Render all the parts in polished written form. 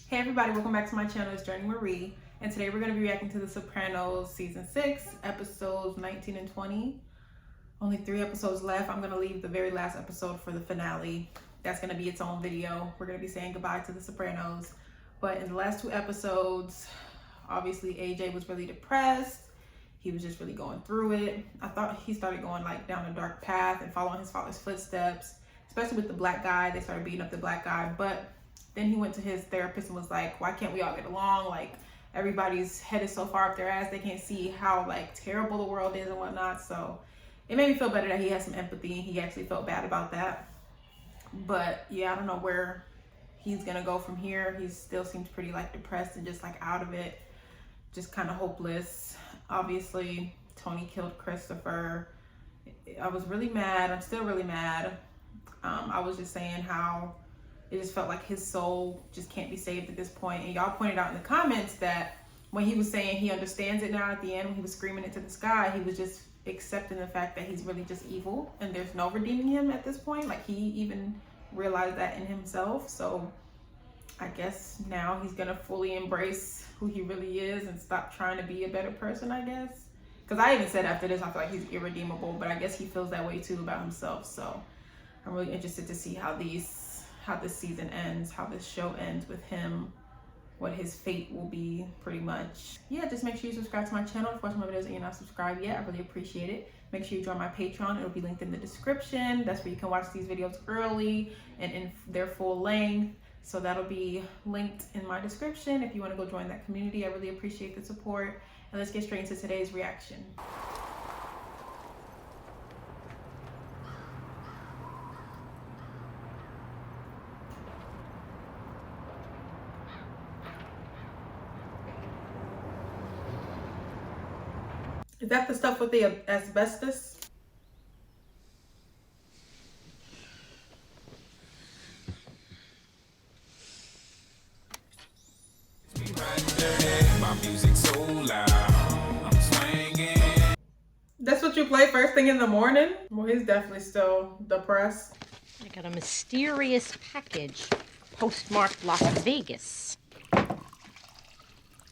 Hey everybody, welcome back to my channel. It's Journeymariee, and today we're going to be reacting to the Sopranos season 6, episodes 19 and 20. Only 3 episodes left. I'm going to leave the very last episode for the finale. That's going to be its own video. We're going to be saying goodbye to the Sopranos. But in the last 2 episodes, obviously AJ was really depressed. He was just really going through it. I thought he started going like down a dark path and following his father's footsteps, especially with the black guy. They started beating up the black guy, but then he went to his therapist and was like, why can't we all get along? Like, everybody's head is so far up their ass, they can't see how like terrible the world is and whatnot. So it made me feel better that he had some empathy and he actually felt bad about that. But yeah, I don't know where he's gonna go from here. He still seems pretty like depressed and just like out of it, just kind of hopeless. Obviously, Tony killed Christopher. I was really mad. I'm still really mad. I was just saying how it just felt like his soul just can't be saved at this point. And y'all pointed out in the comments that when he was saying he understands it now at the end, when he was screaming into the sky, he was just accepting the fact that he's really just evil and there's no redeeming him at this point. Like, he even realized that in himself. So I guess now he's gonna fully embrace who he really is and stop trying to be a better person, I guess. Because I even said after this, I feel like he's irredeemable, but I guess he feels that way too about himself. So I'm really interested to see how this season ends, how this show ends with him, what his fate will be, pretty much. Yeah, just make sure you subscribe to my channel. If you're watching my videos and you're not subscribed yet, I really appreciate it. Make sure you join my Patreon. It'll be linked in the description. That's where you can watch these videos early and in their full length. So that'll be linked in my description if you want to go join that community. I really appreciate the support. And let's get straight into today's reaction. Is that the stuff with the asbestos? My music so loud, I'm swinging. That's what you play first thing in the morning? Well, he's definitely still depressed. I got a mysterious package postmarked Las Vegas.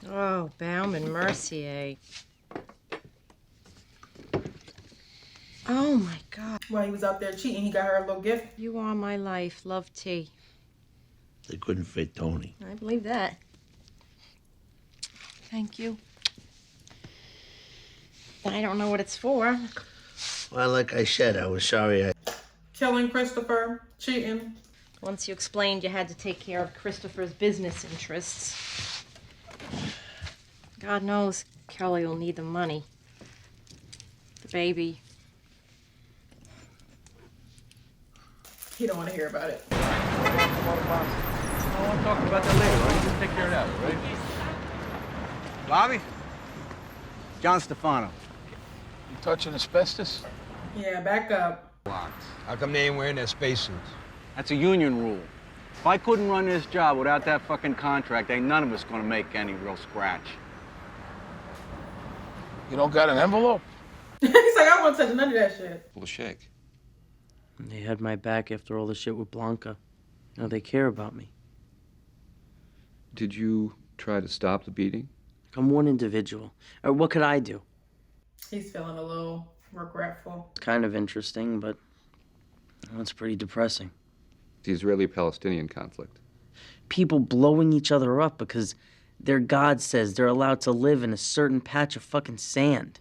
Oh, Baum and Mercier. Oh my God. While he was out there cheating, he got her a little gift. You are my life. Love, T. They couldn't fit Tony. I believe that. Thank you. I don't know what it's for. Well, like I said, I was sorry. Killing Christopher, cheating. Once you explained you had to take care of Christopher's business interests. God knows Kelly will need the money. The baby. He don't want to hear about it. I'll talk about that later, right? You can take care of that, right? Bobby? John Stefano. You touching asbestos? Yeah, back up. Locked. How come they ain't wearing their spacesuits? That's a union rule. If I couldn't run this job without that fucking contract, ain't none of us gonna make any real scratch. You don't got an envelope? He's like, I won't touch none of that shit. Well, shake. They had my back after all the shit with Blanca. Now they care about me. Did you try to stop the beating? I'm one individual. What could I do? He's feeling a little regretful. It's kind of interesting, but it's pretty depressing. The Israeli-Palestinian conflict. People blowing each other up because their God says they're allowed to live in a certain patch of fucking sand.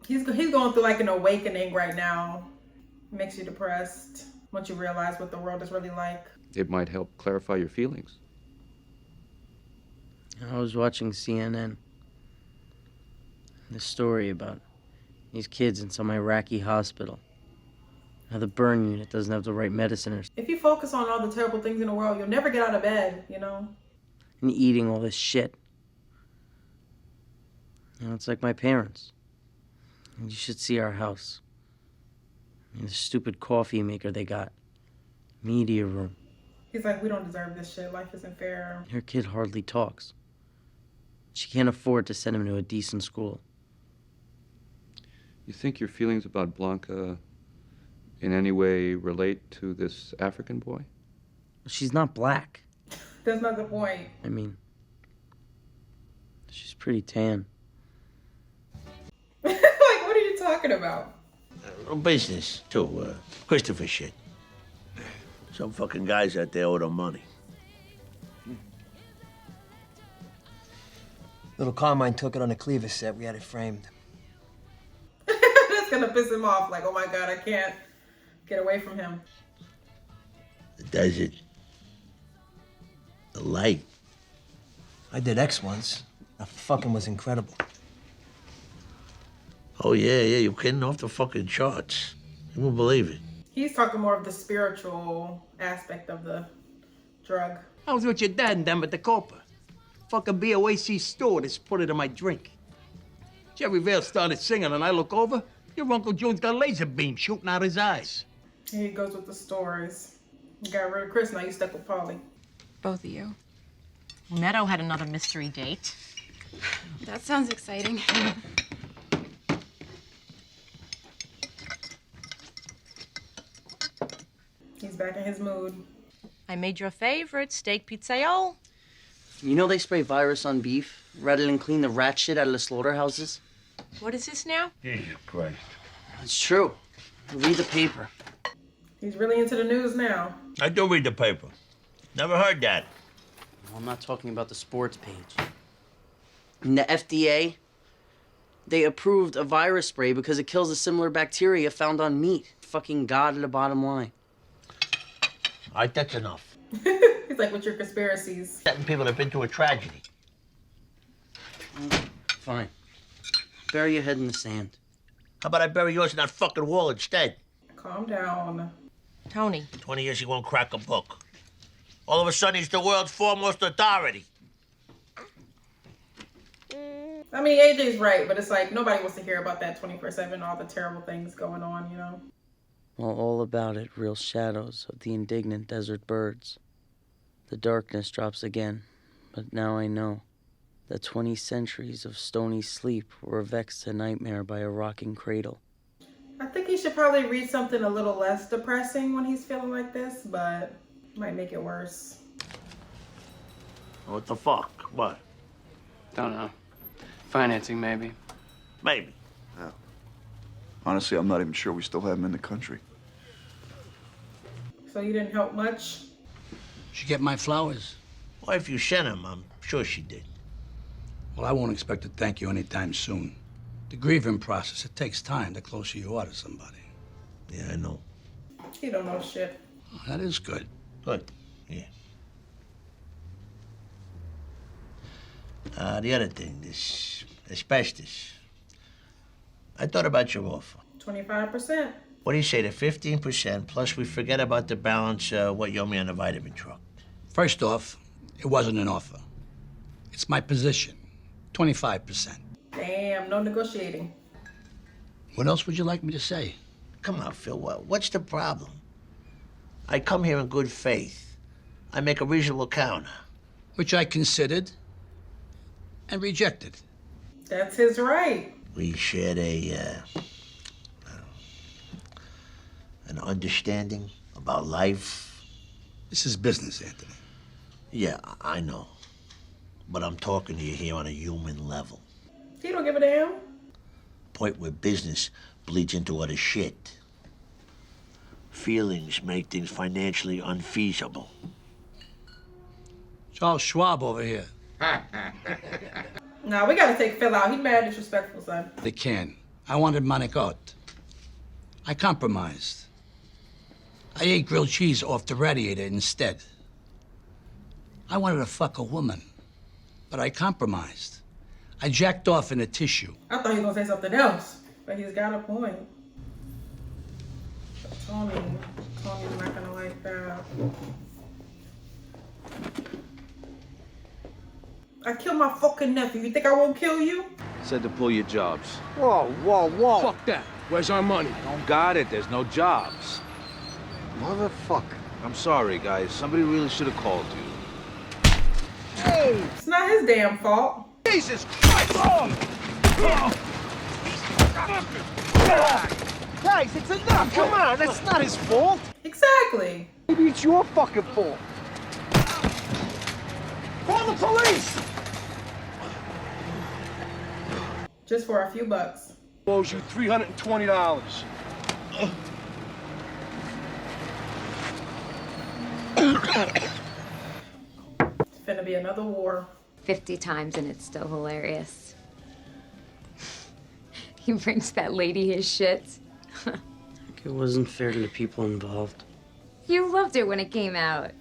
He's going through like an awakening right now. Makes you depressed once you realize what the world is really like. It might help clarify your feelings. I was watching CNN. This story about these kids in some Iraqi hospital. How the burn unit doesn't have the right medicine or If you focus on all the terrible things in the world, you'll never get out of bed, you know? and eating all this shit. It's like my parents. And you should see our house. The stupid coffee maker they got. Media room. He's like, we don't deserve this shit. Life isn't fair. Her kid hardly talks. She can't afford to send him to a decent school. You think your feelings about Blanca in any way relate to this African boy? She's not black. That's not the point. I mean, she's pretty tan. Like, what are you talking about? Business, too. Christopher shit. Some fucking guys out there owe them money. Little Carmine took it on a Cleaver set. We had it framed. That's gonna piss him off. Like, oh my God, I can't get away from him. The desert. The light. I did X once. That fucking was incredible. Oh, yeah, you're kidding off the fucking charts. You won't believe it. He's talking more of the spiritual aspect of the drug. I was with your dad and them at the Copa. Fucking BOAC store, just put it in my drink. Jerry Vale started singing and I look over, your Uncle June's got a laser beam shooting out his eyes. Here he goes with the stories. You got rid of Chris, now you stuck with Polly. Both of you. Meadow had another mystery date. That sounds exciting. He's back in his mood. I made your favorite, steak pizzaiole. You know they spray virus on beef rather than clean the rat shit out of the slaughterhouses? What is this now? Jesus Christ. It's true. Read the paper. He's really into the news now. I do read the paper. Never heard that. Well, I'm not talking about the sports page. In the FDA, they approved a virus spray because it kills a similar bacteria found on meat. Fucking God at the bottom line. All right, that's enough. He's like, with your conspiracies. Setting people have been through a tragedy. Fine. Bury your head in the sand. How about I bury yours in that fucking wall instead? Calm down. Tony. 20 years he won't crack a book. All of a sudden he's the world's foremost authority. I mean, AJ's right, but it's like nobody wants to hear about that 24/7, all the terrible things going on, you know? Well, all about it, real shadows of the indignant desert birds. The darkness drops again, but now I know that 20 centuries of stony sleep were vexed to nightmare by a rocking cradle. I think he should probably read something a little less depressing when he's feeling like this, but might make it worse. What the fuck? What? Don't know. Financing, maybe. Maybe. Honestly, I'm not even sure we still have him in the country. So you didn't help much? She get my flowers? Well, if you sent him, I'm sure she did. Well, I won't expect to thank you anytime soon. The grieving process, it takes time the closer you are to somebody. Yeah, I know. He don't know shit. Oh, that is good. Good. Yeah. The other thing, this asbestos. I thought about your offer. 25%. What do you say to 15%, plus we forget about the balance, what you owe me on the vitamin truck? First off, it wasn't an offer. It's my position. 25%. Damn, no negotiating. What else would you like me to say? Come on, Phil, what's the problem? I come here in good faith. I make a reasonable counter. Which I considered and rejected. That's his right. We shared an understanding about life. This is business, Anthony. Yeah, I know. But I'm talking to you here on a human level. He don't give a damn. Point where business bleeds into utter shit. Feelings make things financially unfeasible. Charles Schwab over here. Nah, we gotta take Phil out. He mad disrespectful, son. They can. I wanted manicotti. I compromised. I ate grilled cheese off the radiator instead. I wanted to fuck a woman, but I compromised. I jacked off in a tissue. I thought he was gonna say something else, but he's got a point. Tony's not gonna like that. I killed my fucking nephew. You think I won't kill you? Said to pull your jobs. Whoa, whoa, whoa. Fuck that. Where's our money? Don't got it. There's no jobs. Motherfucker. I'm sorry, guys. Somebody really should have called you. Hey! It's not his damn fault. Jesus Christ! Guys, it's enough! Come on, that's not his fault! Exactly. Maybe it's your fucking fault. the police! Just for a few bucks. Owes you $320. It's finna be another war. 50 times and it's still hilarious. He brings that lady his shit. It wasn't fair to the people involved. You loved it when it came out.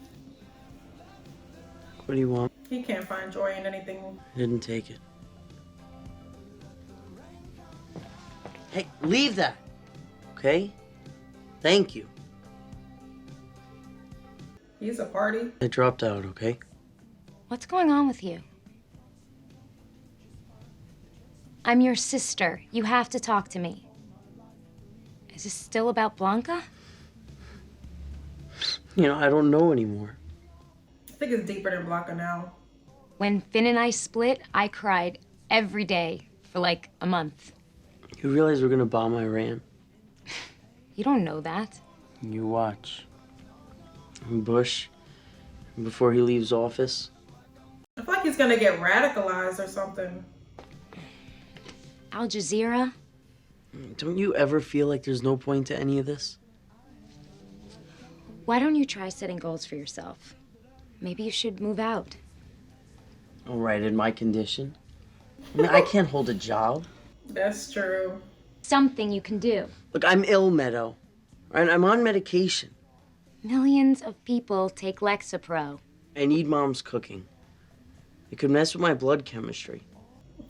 What do you want? He can't find joy in anything. I didn't take it. Hey, leave that. Okay? Thank you. He's a party. I dropped out, okay? What's going on with you? I'm your sister. You have to talk to me. Is this still about Blanca? You know, I don't know anymore. I think it's deeper than Blanca now. When Finn and I split, I cried every day for like a month. You realize we're gonna bomb Iran? You don't know that. You watch. And Bush, before he leaves office. I feel like he's gonna get radicalized or something. Al Jazeera? Don't you ever feel like there's no point to any of this? Why don't you try setting goals for yourself? Maybe you should move out. All right, in my condition. I mean, I can't hold a job. That's true. Something you can do. Look, I'm ill, Meadow. Right? I'm on medication. Millions of people take Lexapro. I need Mom's cooking. It could mess with my blood chemistry.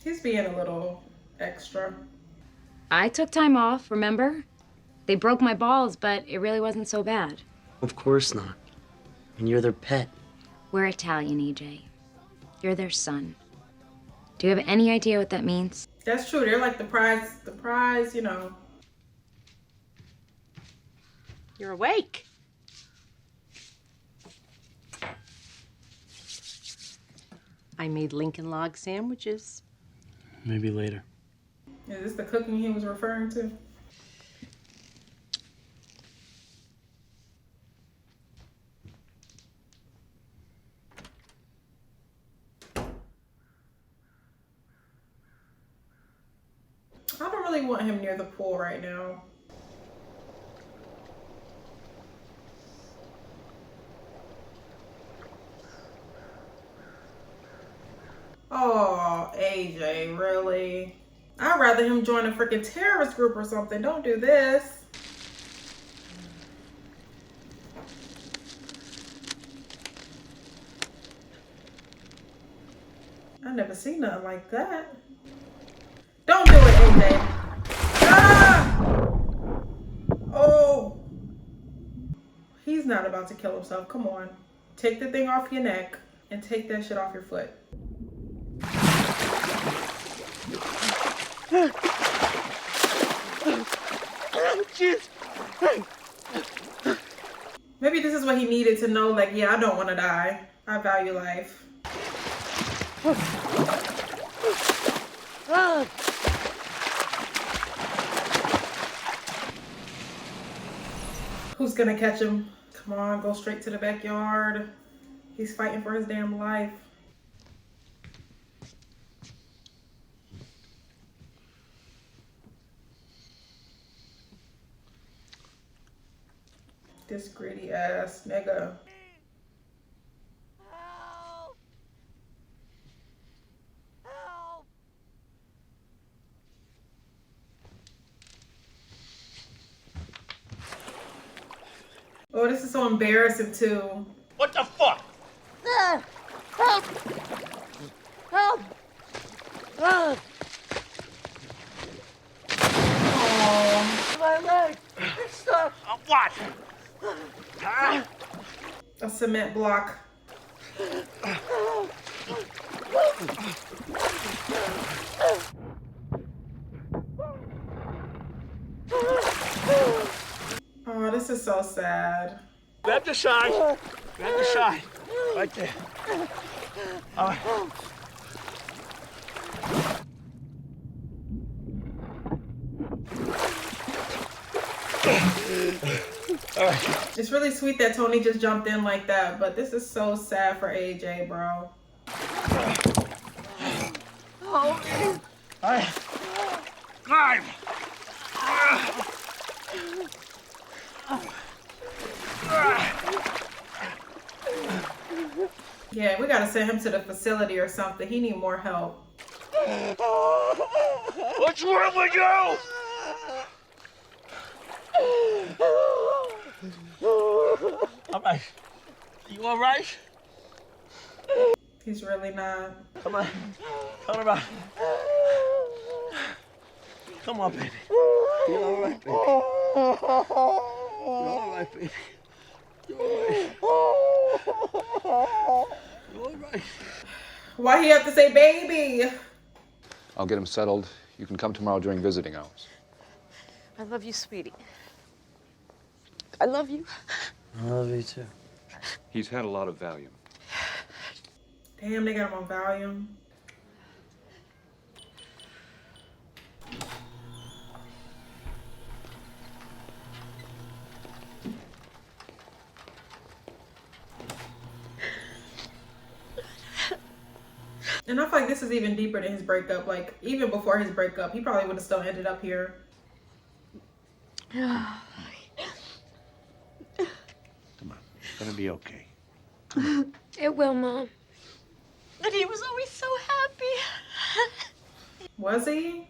He's being a little extra. I took time off, remember? They broke my balls, but it really wasn't so bad. Of course not. And you're their pet. We're Italian, EJ. You're their son. Do you have any idea what that means? That's true. They're like the prize, you know. You're awake. I made Lincoln log sandwiches. Maybe later. Is this the cooking he was referring to? I don't really want him near the pool right now. Oh, AJ, really? I'd rather him join a freaking terrorist group or something. Don't do this. I never seen nothing like that. Don't do it, AJ. Ah! Oh. He's not about to kill himself. Come on. Take the thing off your neck and take that shit off your foot. Maybe this is what he needed to know, like, yeah, I don't want to die. I value life. Who's gonna catch him? Come on, go straight to the backyard. He's fighting for his damn life. This greedy ass nigga. Help! Help! Oh, this is so embarrassing too. What the fuck? Help! Help! Help! Oh, My leg! It's stuck! What? a cement block. Oh, this is so sad. Grab the side. Grab the side. Right there. All right. All right. It's really sweet that Tony just jumped in like that, but this is so sad for AJ, bro. Oh, Climb! Yeah, we gotta send him to the facility or something. He need more help. What's wrong with you? All right. You all right? He's really not. Come on. Turn around. Come on, baby. You all right, baby? You all right, baby? You all right? You all right? Why he have to say baby? I'll get him settled. You can come tomorrow during visiting hours. I love you, sweetie. I love you. I love you too. He's had a lot of Valium. Damn, they got him on Valium. And I feel like this is even deeper than his breakup. Like, even before his breakup, he probably would have still ended up here. Come on. It's gonna be okay. It will, Mom. And he was always so happy. Was he?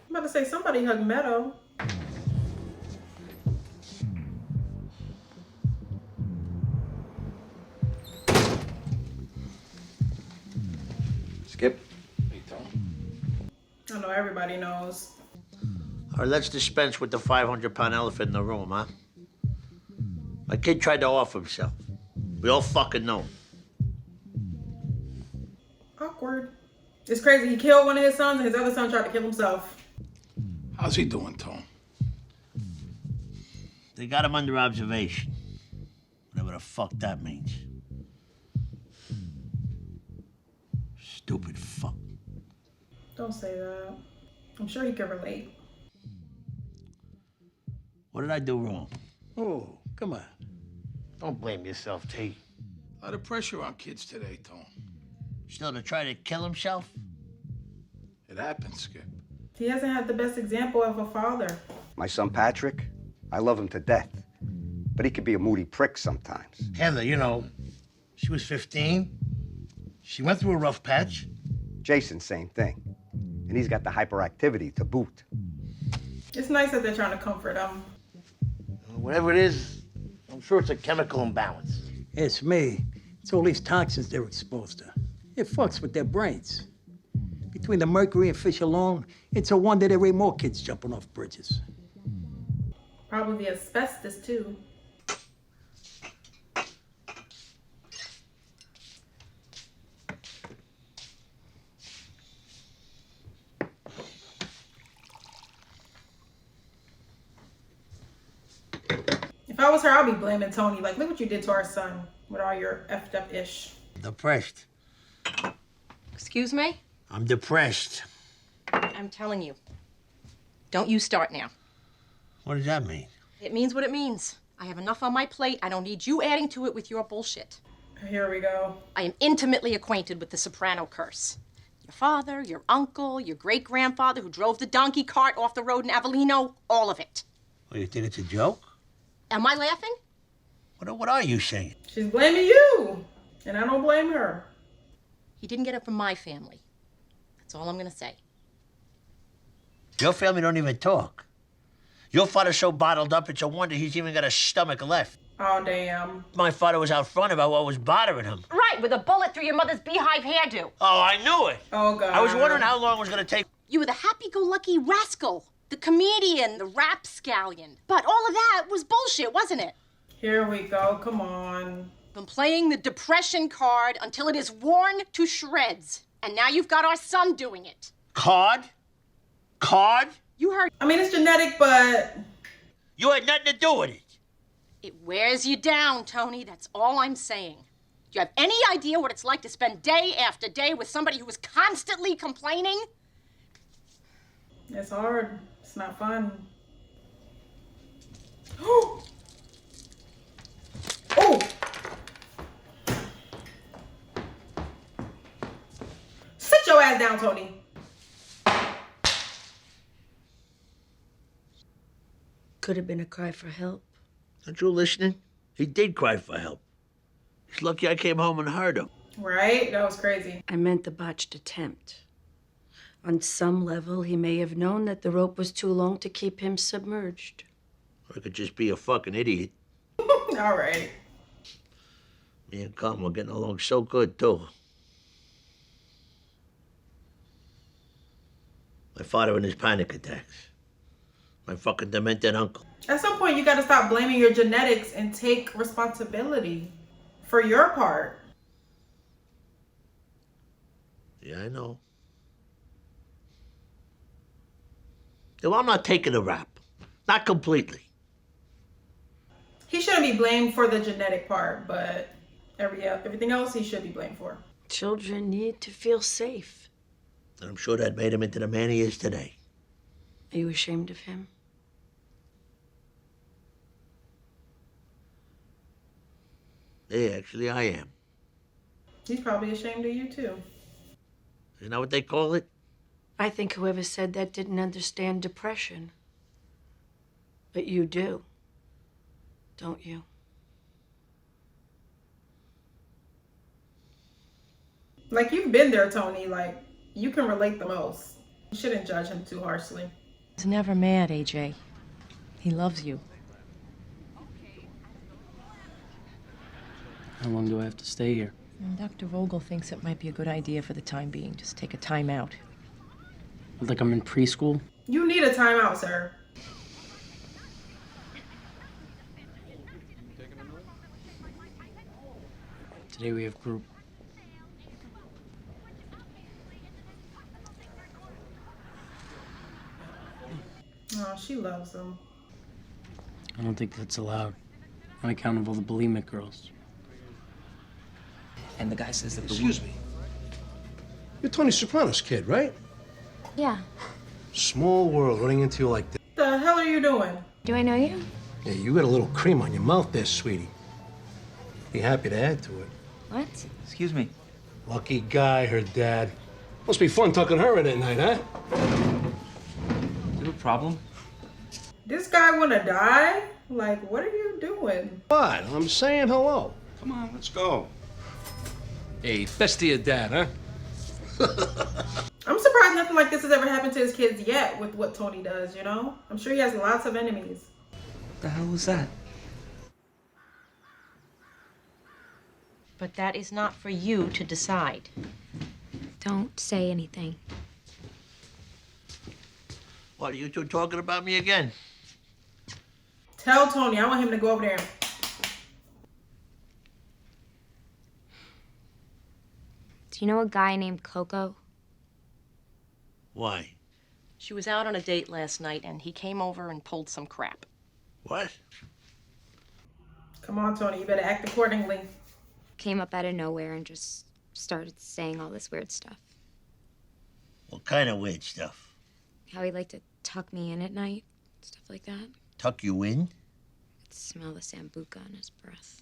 I'm about to say somebody hugged Meadow. Skip. I know everybody knows. All right, let's dispense with the 500-pound elephant in the room, huh? My kid tried to off himself. We all fucking know. Awkward. It's crazy. He killed one of his sons and his other son tried to kill himself. How's he doing, Tom? They got him under observation. Whatever the fuck that means. Stupid fuck. Don't say that. I'm sure he can relate. What did I do wrong? Oh, come on. Don't blame yourself, T. A lot of pressure on kids today, Tom. Still to try to kill himself? It happens, Skip. He hasn't had the best example of a father. My son Patrick, I love him to death. But he could be a moody prick sometimes. Heather, you know, she was 15. She went through a rough patch. Jason, same thing. And he's got the hyperactivity to boot. It's nice that they're trying to comfort him. Whatever it is, I'm sure it's a chemical imbalance. It's me. It's all these toxins they're exposed to. It fucks with their brains. Between the mercury and fish alone, it's a wonder there ain't more kids jumping off bridges. Probably asbestos, too. If I was her, I'd be blaming Tony. Like, look what you did to our son with all your effed up ish. Depressed. Excuse me? I'm depressed. I'm telling you. Don't you start now. What does that mean? It means what it means. I have enough on my plate. I don't need you adding to it with your bullshit. Here we go. I am intimately acquainted with the Soprano curse. Your father, your uncle, your great-grandfather who drove the donkey cart off the road in Avellino, all of it. Oh, you think it's a joke? Am I laughing? What are you saying? She's blaming you, and I don't blame her. He didn't get it from my family. That's all I'm gonna say. Your family don't even talk. Your father's so bottled up, it's a wonder he's even got a stomach left. Oh, damn. My father was out front about what was bothering him. Right, with a bullet through your mother's beehive hairdo. Oh, I knew it. Oh, God. I was wondering how long it was going to take. You were the happy-go-lucky rascal, the comedian, the rapscallion. But all of that was bullshit, wasn't it? Here we go. Come on. Been playing the depression card until it is worn to shreds. And now you've got our son doing it. Card? Card? You heard. I mean, it's genetic, but... You had nothing to do with it. It wears you down, Tony. That's all I'm saying. Do you have any idea what it's like to spend day after day with somebody who is constantly complaining? It's hard. It's not fun. down, Tony. Could have been a cry for help. Aren't you listening? He did cry for help. He's lucky I came home and heard him. Right? That was crazy. I meant the botched attempt. On some level, he may have known that the rope was too long to keep him submerged. Or I could just be a fucking idiot. All right. Me and Carmen were getting along so good, too. My father and his panic attacks. My fucking demented uncle. At some point, you got to stop blaming your genetics and take responsibility for your part. Yeah, I know. Well, I'm not taking a rap. Not completely. He shouldn't be blamed for the genetic part, but everything else he should be blamed for. Children need to feel safe. And I'm sure that made him into the man he is today. Are you ashamed of him? Yeah, actually, I am. He's probably ashamed of you, too. You know what they call it? I think whoever said that didn't understand depression. But you do, don't you? Like, you've been there, Tony. Like, you can relate the most. You shouldn't judge him too harshly. He's never mad, AJ. He loves you. How long do I have to stay here? And Dr. Vogel thinks it might be a good idea for the time being. Just take a time out. Like I'm in preschool? You need a timeout, sir. Today we have group. Oh, she loves him. I don't think that's allowed. On account of all the bulimic girls. And the guy says that Excuse me. You're Tony Sopranos' kid, right? Yeah. Small world running into you like that. The hell are you doing? Do I know you? Yeah, you got a little cream on your mouth there, sweetie. Be happy to add to it. What? Excuse me. Lucky guy, her dad. Must be fun tucking her in at night, huh? Do you have a problem? This guy wanna die? Like, what are you doing? What? I'm saying hello. Come on, let's go. Hey, best to your dad, huh? I'm surprised nothing like this has ever happened to his kids yet with what Tony does, you know? I'm sure he has lots of enemies. What the hell was that? But that is not for you to decide. Don't say anything. What, are you two talking about me again? Tell Tony, I want him to go over there. Do you know a guy named Coco? Why? She was out on a date last night, and he came over and pulled some crap. What? Come on, Tony, you better act accordingly. Came up out of nowhere and just started saying all this weird stuff. What kind of weird stuff? How he liked to tuck me in at night, stuff like that. Tuck you in? I could smell the sambuca on his breath.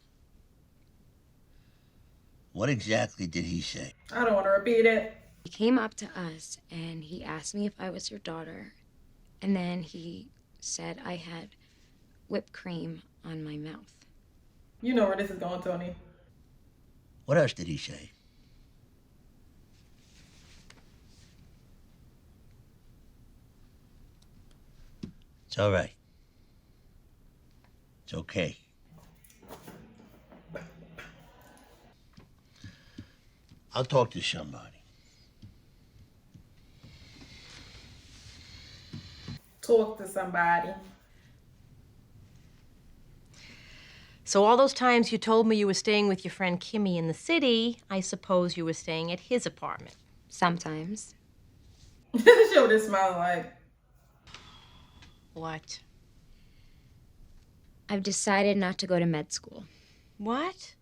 What exactly did he say? I don't want to repeat it. He came up to us and he asked me if I was your daughter. And then he said I had whipped cream on my mouth. You know where this is going, Tony. What else did he say? It's all right. It's okay. I'll talk to somebody. Talk to somebody. So all those times you told me you were staying with your friend Kimmy in the city, I suppose you were staying at his apartment. Sometimes. Show what it smells like. What? I've decided not to go to med school. What?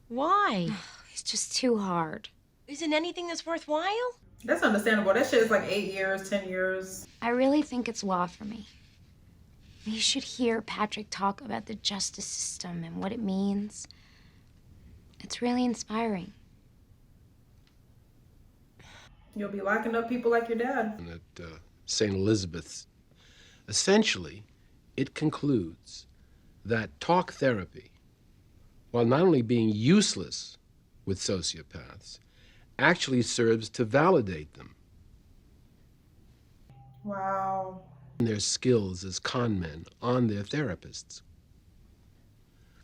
Why? It's just too hard. Isn't anything that's worthwhile? That's understandable. That shit is like 8 years, 10 years. I really think it's law for me. You should hear Patrick talk about the justice system and what it means. It's really inspiring. You'll be locking up people like your dad. At St. Elizabeth's. Essentially, it concludes that talk therapy, while not only being useless with sociopaths, actually serves to validate them. Wow. Their skills as con men on their therapists.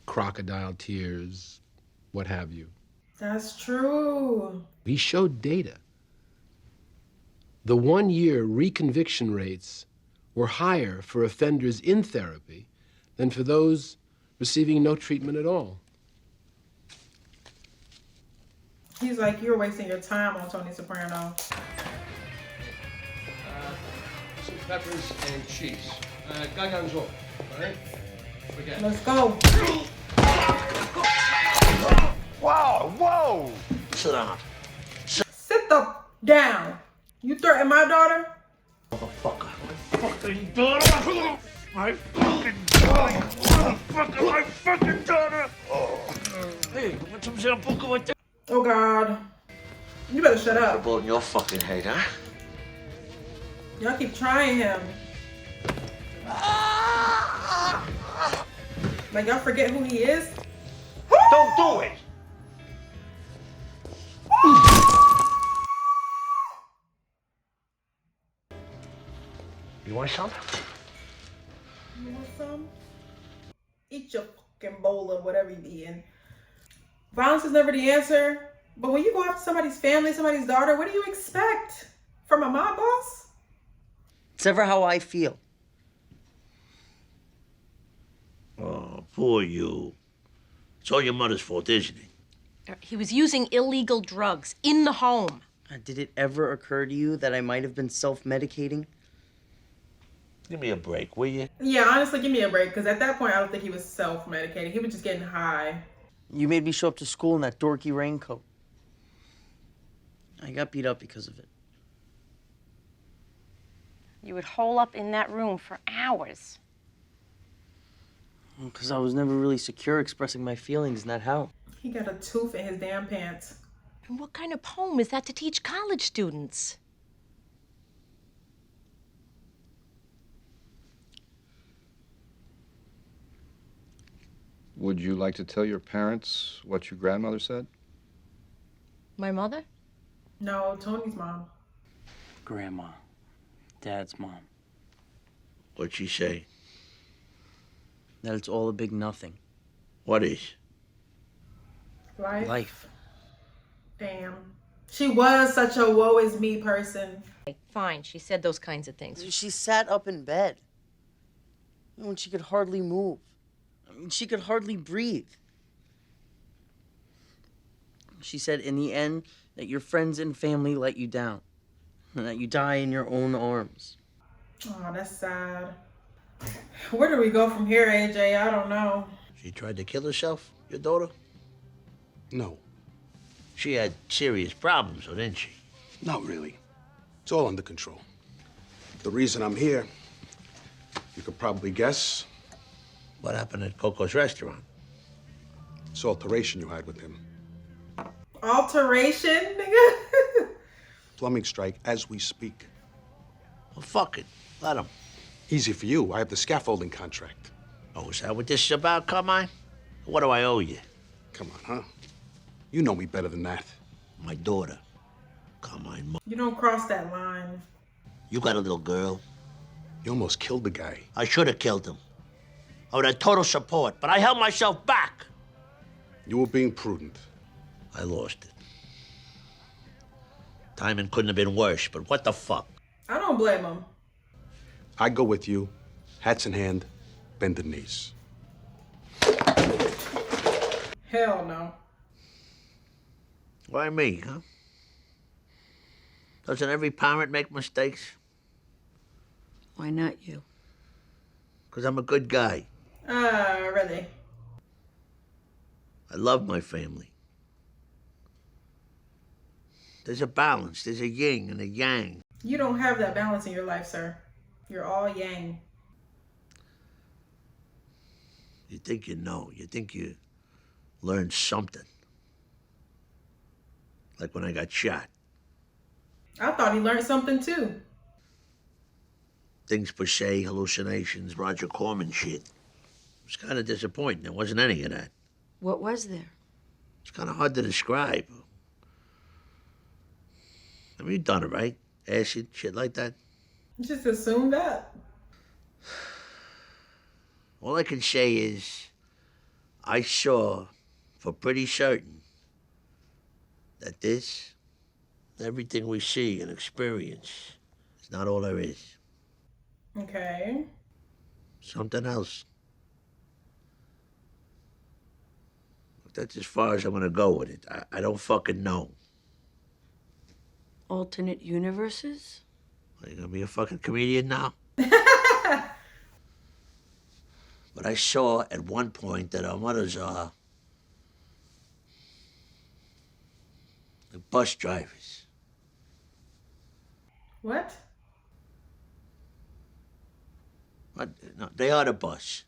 Crocodile tears, what have you. That's true. He showed data. The 1-year reconviction rates were higher for offenders in therapy than for those receiving no treatment at all. He's like, you're wasting your time on Tony Soprano. Some peppers and cheese. Gargonzola, all right? Forget. Let's go. Whoa, whoa! Sit down. Sit the down. You threaten my daughter? Motherfucker. Fucking daughter! My fucking daughter! Motherfucker, my fucking daughter! Hey, what's up, Zambuca with that? Oh, God. You better shut up. You're in your fucking head, huh? Y'all keep trying him. Like, y'all forget who he is? Don't do it! You want some? You want some? Eat your fucking bowl of whatever you're eating. Violence is never the answer. But when you go after somebody's family, somebody's daughter, what do you expect? From a mob boss? It's never how I feel. Oh, poor you. It's all your mother's fault, isn't it? He was using illegal drugs in the home. Did it ever occur to you that I might have been self-medicating? Give me a break, will you? Yeah, honestly, give me a break. Because at that point, I don't think he was self-medicating. He was just getting high. You made me show up to school in that dorky raincoat. I got beat up because of it. You would hole up in that room for hours. Because I was never really secure expressing my feelings in that house. He got a tooth in his damn pants. And what kind of poem is that to teach college students? Would you like to tell your parents what your grandmother said? My mother? No, Tony's mom. Grandma. Dad's mom. What'd she say? That it's all a big nothing. What is? Life. Damn. She was such a woe is me person. Fine, she said those kinds of things. She sat up in bed when she could hardly move. I mean, she could hardly breathe. She said in the end that your friends and family let you down and that you die in your own arms. Oh, that's sad. Where do we go from here, AJ? I don't know. She tried to kill herself, your daughter? No. She had serious problems, didn't she? Not really. It's all under control. The reason I'm here, you could probably guess. What happened at Coco's restaurant? This alteration you had with him. Alteration, nigga? Plumbing strike as we speak. Well, fuck it. Let him. Easy for you. I have the scaffolding contract. Oh, is that what this is about, Carmine? What do I owe you? Come on, huh? You know me better than that. My daughter. Carmine. You don't cross that line. You got a little girl. You almost killed the guy. I should have killed him. I would have total support, but I held myself back. You were being prudent. I lost it. Timing couldn't have been worse, but what the fuck? I don't blame him. I go with you, hats in hand, bended knees. Hell no. Why me, huh? Doesn't every parent make mistakes? Why not you? Because I'm a good guy. Really? I love my family. There's a balance. There's a yin and a yang. You don't have that balance in your life, sir. You're all yang. You think you know. You think you learned something. Like when I got shot. I thought he learned something too. Things per se, hallucinations, Roger Corman shit. It was kind of disappointing. There wasn't any of that. What was there? It's kind of hard to describe. I mean, you've done it, right? Acid, shit like that. Just assume that. All I can say is, I saw for pretty certain that this, everything we see and experience, is not all there is. Okay. Something else. That's as far as I'm gonna go with it. I don't fucking know. Alternate universes? Are you gonna be a fucking comedian now? But I saw at one point that our mothers are like bus drivers. What? What? No, they are the bus.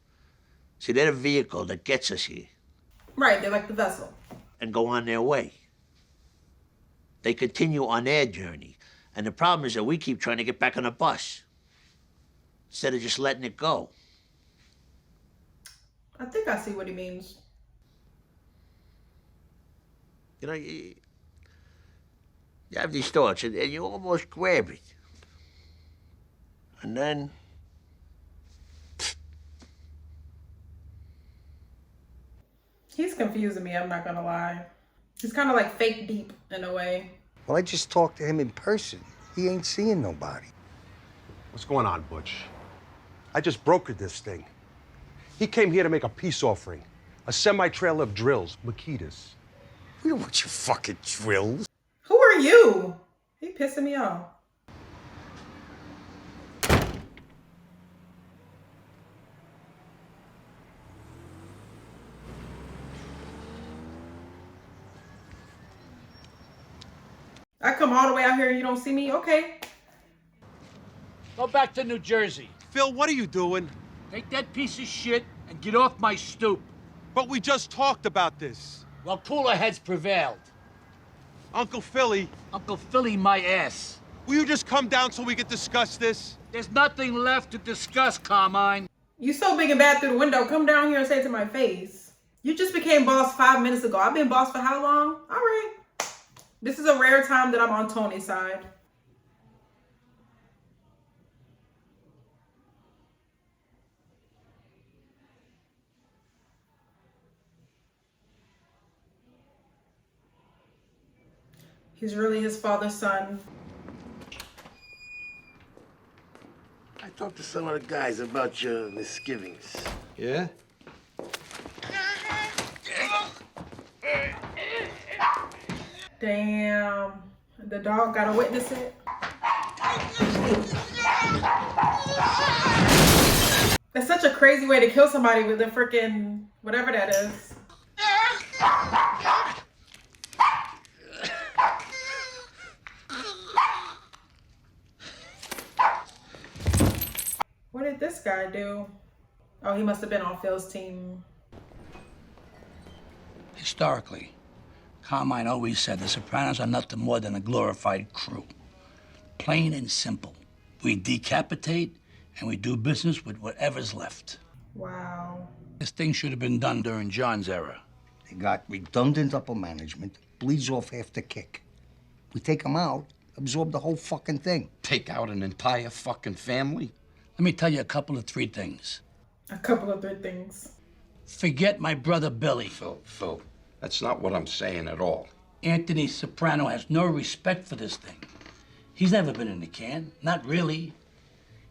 See, they're the vehicle that gets us here Right, they're like the vessel. and go on their way. They continue on their journey. And the problem is that we keep trying to get back on the bus instead of just letting it go. I think I see what he means. You know, you have these thoughts and you almost grab it. And then He's confusing me, I'm not gonna lie. He's kind of like fake deep in a way. Well, I just talked to him in person. He ain't seeing nobody. What's going on, Butch? I just brokered this thing. He came here to make a peace offering. A semi-trailer of drills, Makitas. We don't want your fucking drills. Who are you? He pissing me off. I come all the way out here and you don't see me? Okay. Go back to New Jersey. Phil, what are you doing? Take that piece of shit and get off my stoop. But we just talked about this. Well, cooler heads prevailed. Uncle Philly. Uncle Philly, my ass. Will you just come down so we can discuss this? There's nothing left to discuss, Carmine. You so big and bad through the window. Come down here and say it to my face. You just became boss 5 minutes ago. I've been boss for how long? All right. This is a rare time that I'm on Tony's side. He's really his father's son. I talked to some of the guys about your misgivings. Yeah? Damn. The dog gotta witness it. That's such a crazy way to kill somebody with a freaking whatever that is. What did this guy do? Oh, he must have been on Phil's team. Historically, Carmine always said the Sopranos are nothing more than a glorified crew. Plain and simple. We decapitate and we do business with whatever's left. Wow. This thing should have been done during John's era. They got redundant upper management, bleeds off after kick. We take them out, absorb the whole fucking thing. Take out an entire fucking family? Let me tell you a couple of three things. A couple of good things. Forget my brother Billy. Phil, that's not what I'm saying at all. Anthony Soprano has no respect for this thing. He's never been in the can, not really.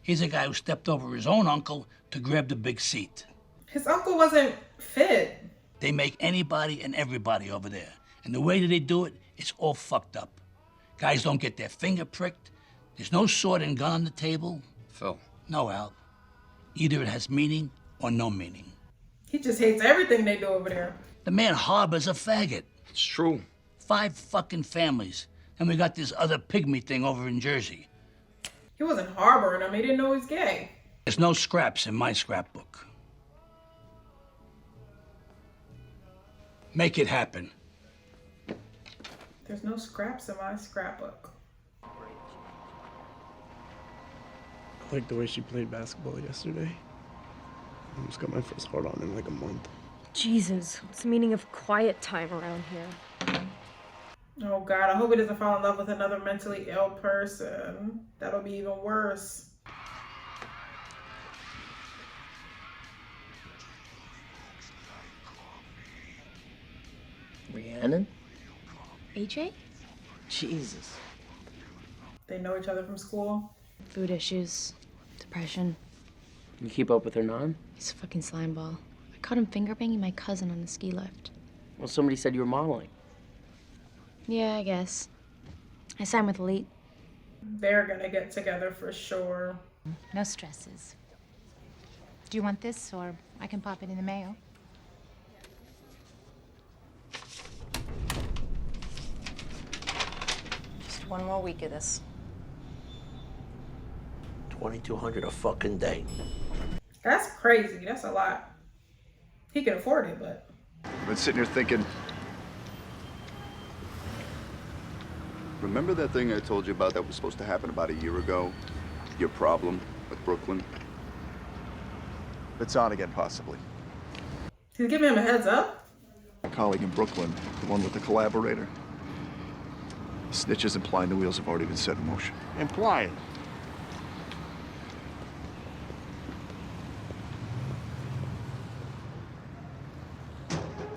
He's a guy who stepped over his own uncle to grab the big seat. His uncle wasn't fit. They make anybody and everybody over there. And the way that they do it, it's all fucked up. Guys don't get their finger pricked. There's no sword and gun on the table. Phil. No, Al. Either it has meaning or no meaning. He just hates everything they do over there. The man harbors a faggot. It's true. 5 fucking families. And we got this other pygmy thing over in Jersey. He wasn't harboring him. He didn't know he's gay. There's no scraps in my scrapbook. Make it happen. There's no scraps in my scrapbook. like the way she played basketball yesterday. I almost got my first heart on in like a month. Jesus, what's the meaning of quiet time around here? Oh God, I hope he doesn't fall in love with another mentally ill person. That'll be even worse. Rhiannon? AJ? Jesus. They know each other from school. Food issues, depression. You keep up with her non? He's a fucking slimeball. I caught him finger banging my cousin on the ski lift. Well, somebody said you were modeling. Yeah, I guess. I signed with Elite. They're gonna get together for sure. No stresses. Do you want this, or I can pop it in the mail? Just one more week of this. 2,200 a fucking day. That's crazy. That's a lot. He can afford it, but I've been sitting here thinking, remember that thing I told you about that was supposed to happen about a year ago? Your problem with Brooklyn? It's on again, possibly. he's giving him a heads up. My colleague in Brooklyn, the one with the collaborator. Snitches implying the wheels have already been set in motion. Implying.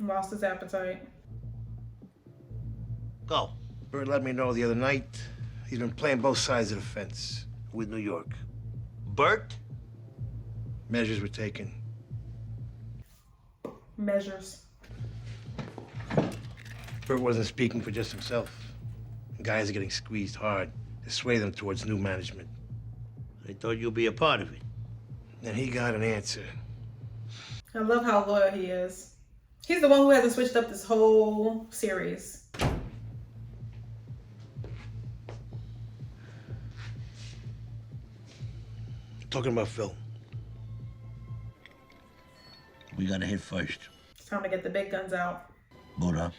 Lost his appetite. Go. Bert let me know the other night. He's been playing both sides of the fence with New York. Bert? Measures were taken. Measures. Bert wasn't speaking for just himself. Guys are getting squeezed hard to sway them towards new management. I thought you'd be a part of it. And he got an answer. I love how loyal he is. He's the one who hasn't switched up this whole series. Talking about Phil. We gotta hit first. It's time to get the big guns out. Buddha.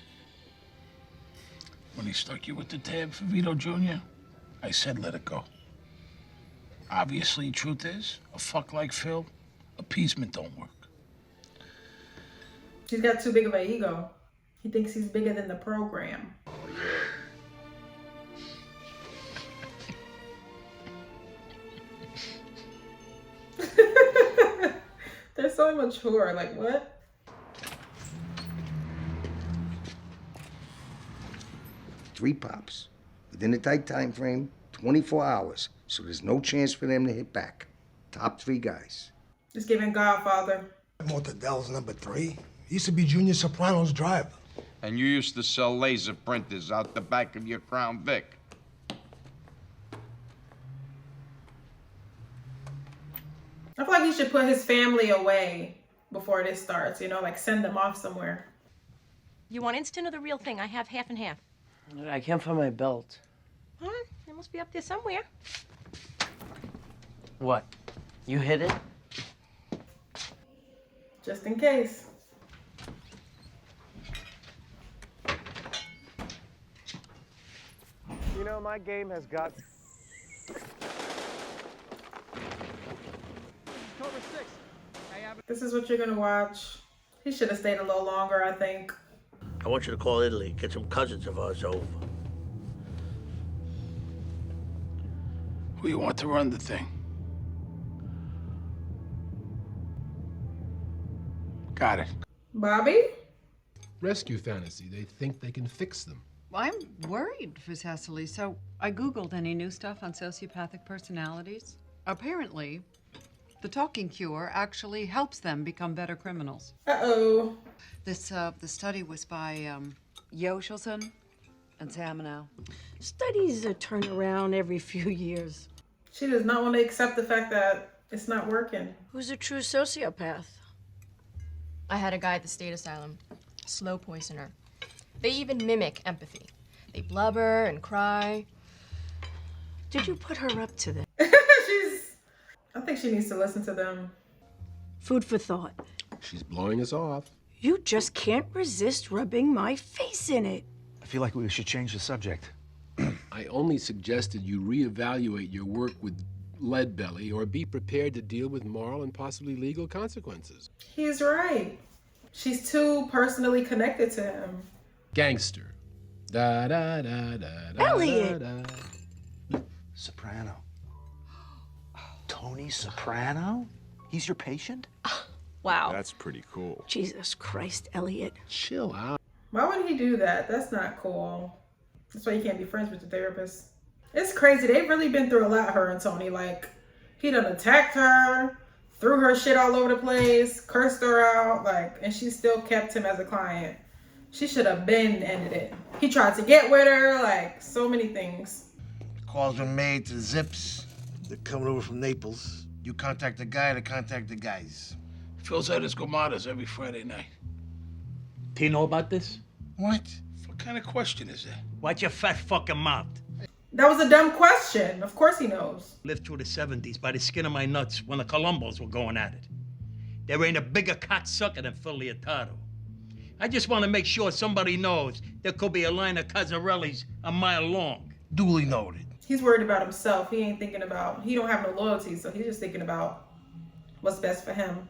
When he stuck you with the tab for Vito Jr., I said let it go. Obviously, truth is, a fuck like Phil, appeasement don't work. He's got too big of an ego. He thinks he's bigger than the program. Oh, yeah. They're so immature. Like, what? Three pops. Within a tight time frame, 24 hours. So there's no chance for them to hit back. Top three guys. Just giving Godfather. Mortadel's number 3. He used to be Junior Sopranos' driver. And you used to sell laser printers out the back of your Crown Vic. I feel like he should put his family away before this starts, you know, like send them off somewhere. You want instant or the real thing? I have half and half. I can't find my belt. Huh? It must be up there somewhere. What? You hid it? Just in case. You know, my game has got... This is what you're gonna watch. He should have stayed a little longer, I think. I want you to call Italy, get some cousins of ours over. Who you want to run the thing? Got it. Bobby? Rescue fantasy. They think they can fix them. I'm worried for Cecily, so I Googled any new stuff on sociopathic personalities. Apparently, the talking cure actually helps them become better criminals. Uh-oh. This, the study was by, Yoshelson and Samanow. Studies turn around every few years. She does not want to accept the fact that it's not working. Who's a true sociopath? I had a guy at the state asylum, slow poisoner. They even mimic empathy. They blubber and cry. Did you put her up to this? I think she needs to listen to them. Food for thought. She's blowing us off. You just can't resist rubbing my face in it. I feel like we should change the subject. I only suggested you reevaluate your work with lead belly or be prepared to deal with moral and possibly legal consequences. He's right. She's too personally connected to him. Gangster. Da da da da da. Elliot! Da, da. Soprano. Tony Soprano? He's your patient? Wow. That's pretty cool. Jesus Christ, Elliot. Chill out. Why would he do that? That's not cool. That's why you can't be friends with the therapist. It's crazy. They've really been through a lot, her and Tony. Like, he done attacked her, threw her shit all over the place, cursed her out, like, and she still kept him as a client. She should have been ended it. He tried to get with her, like, so many things. Calls were made to the Zips. They're coming over from Naples. You contact the guy to contact the guys. Fills out his gomadas every Friday night. Do you know about this? What? What kind of question is that? Watch your fat fucking mouth. That was a dumb question. Of course he knows. Lived through the 70s by the skin of my nuts when the Colombos were going at it. There ain't a bigger cocksucker than Phil Leotardo. I just want to make sure somebody knows there could be a line of Cazzarellis a mile long. Duly noted. He's worried about himself. He ain't thinking about, he don't have no loyalty, so he's just thinking about what's best for him.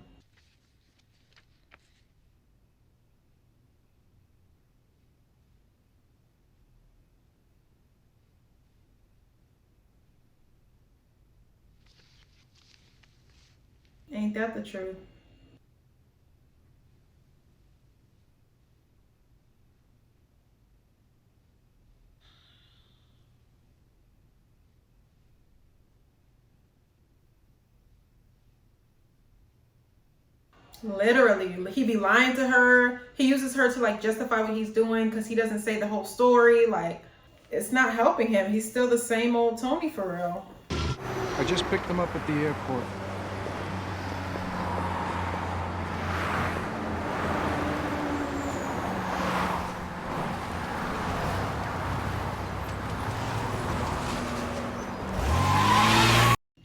Ain't that the truth? Literally, he be lying to her. He uses her to like justify what he's doing because he doesn't say the whole story. Like, it's not helping him. He's still the same old Tony for real. I just picked them up at the airport.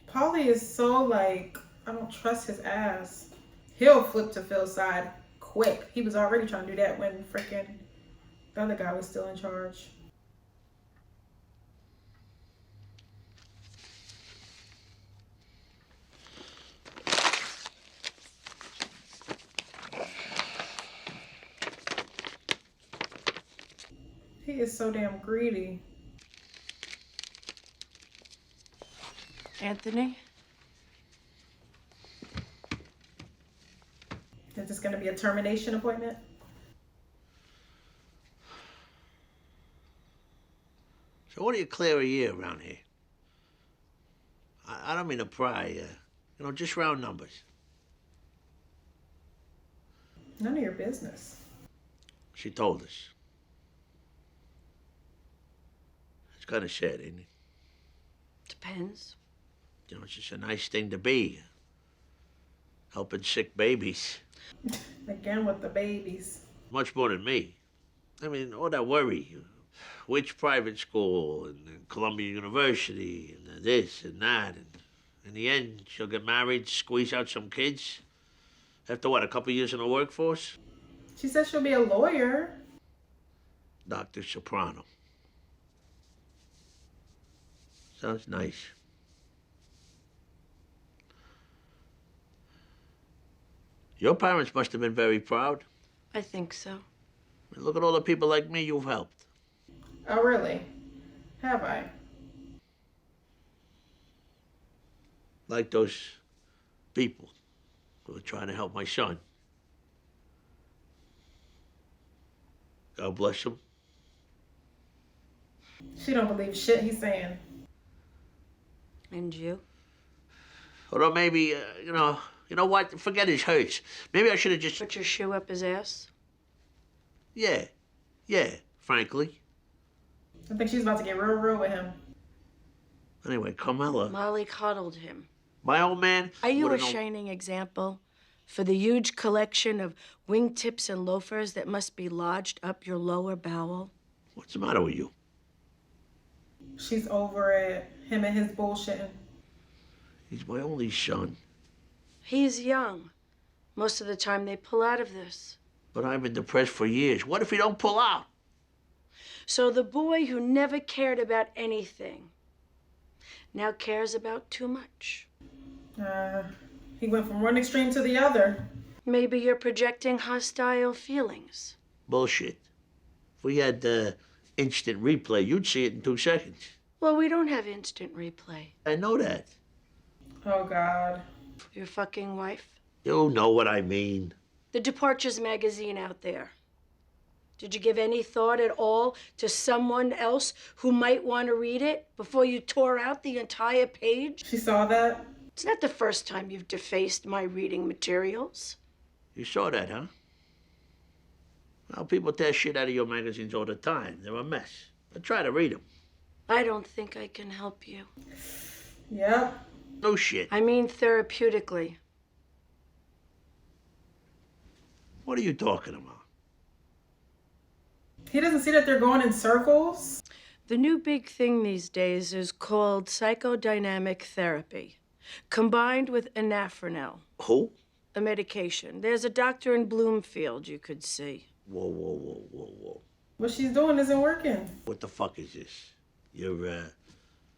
Paulie is so like, I don't trust his ass. He'll flip to Phil's side quick. He was already trying to do that when freaking the other guy was still in charge. He is so damn greedy. Anthony? Is this going to be a termination appointment? So what do you clear a year around here? I don't mean to pry, just round numbers. None of your business. She told us. It's kind of sad, ain't it? Depends. It's just a nice thing to be. Helping sick babies. Again with the babies. Much more than me. I mean, all that worry. Which private school, and Columbia University, and this and that. And in the end, she'll get married, squeeze out some kids. After what, a couple years in the workforce? She said she'll be a lawyer. Dr. Soprano. Sounds nice. Your parents must have been very proud. I think so. Look at all the people like me you've helped. Oh, really? Have I? Like those people who are trying to help my son. God bless them. She don't believe shit he's saying. And you? Although maybe, you know what? Forget his hurts. Maybe I should have just... Put your shoe up his ass? Yeah, frankly. I think she's about to get real with him. Anyway, Carmela. Molly coddled him. My old man... Are you a would've known- shining example for the huge collection of wingtips and loafers that must be lodged up your lower bowel? What's the matter with you? She's over it. Him and his bullshitting. He's my only son. He's young. Most of the time they pull out of this. But I've been depressed for years. What if he don't pull out? So the boy who never cared about anything Now cares about too much. He went from one extreme to the other. Maybe you're projecting hostile feelings. Bullshit. If we had instant replay, you'd see it in 2 seconds. Well, we don't have instant replay. I know that. Oh, God. Your fucking wife? You know what I mean. The Departures magazine out there. Did you give any thought at all to someone else who might want to read it before you tore out the entire page? She saw that? It's not the first time you've defaced my reading materials. You saw that, huh? Well, people tear shit out of your magazines all the time. They're a mess. But try to read them. I don't think I can help you. Yep. No shit. I mean therapeutically. What are you talking about? He doesn't see that they're going in circles? The new big thing these days is called psychodynamic therapy, combined with anafranil. Who? A medication. There's a doctor in Bloomfield you could see. Whoa, whoa, whoa, whoa, whoa. What she's doing isn't working. What the fuck is this? You're,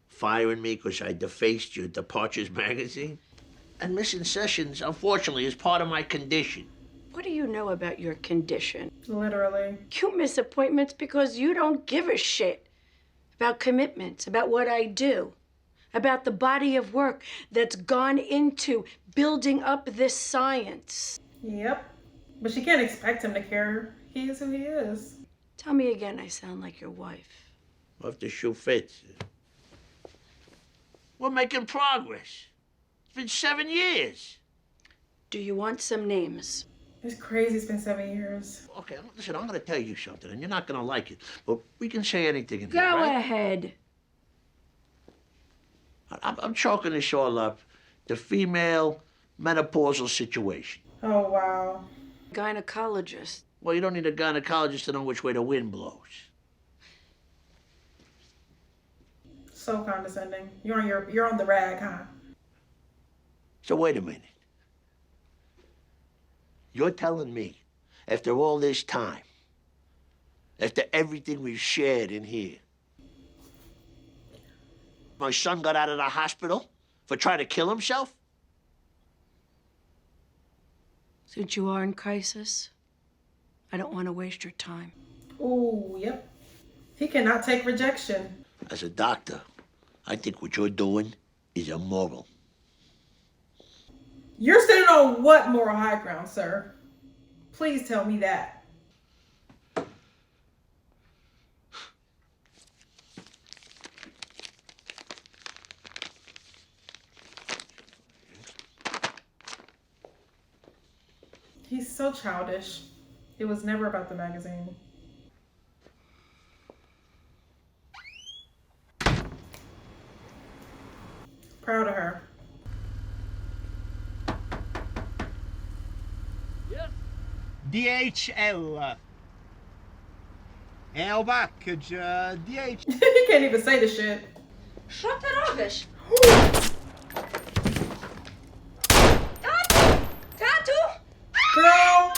firing me because I defaced your Departures magazine? And missing sessions, unfortunately, is part of my condition. What do you know about your condition? Literally. You miss appointments because you don't give a shit about commitments, about what I do, about the body of work that's gone into building up this science. Yep. But she can't expect him to care. He is who he is. Tell me again I sound like your wife. Well, if the shoe fits. We're making progress. It's been 7 years. Do you want some names? It's crazy it's been 7 years. Okay, listen, I'm going to tell you something, and you're not going to like it. But we can say anything in Go here, right? ahead. I'm chalking this all up. The female menopausal situation. Oh, wow. Gynecologist. Well, you don't need a gynecologist to know which way the wind blows. So condescending. You're on the rag, huh? So wait a minute. You're telling me, after all this time, after everything we've shared in here, my son got out of the hospital for trying to kill himself? Since you are in crisis, I don't want to waste your time. Ooh, yep. He cannot take rejection. As a doctor, I think what you're doing is immoral. You're standing on what moral high ground, sir? Please tell me that. He's so childish. It was never about the magazine. Proud of her. DHL. Elba, could you DHL? He can't even say the shit. Що ти робиш? Тату! Girl!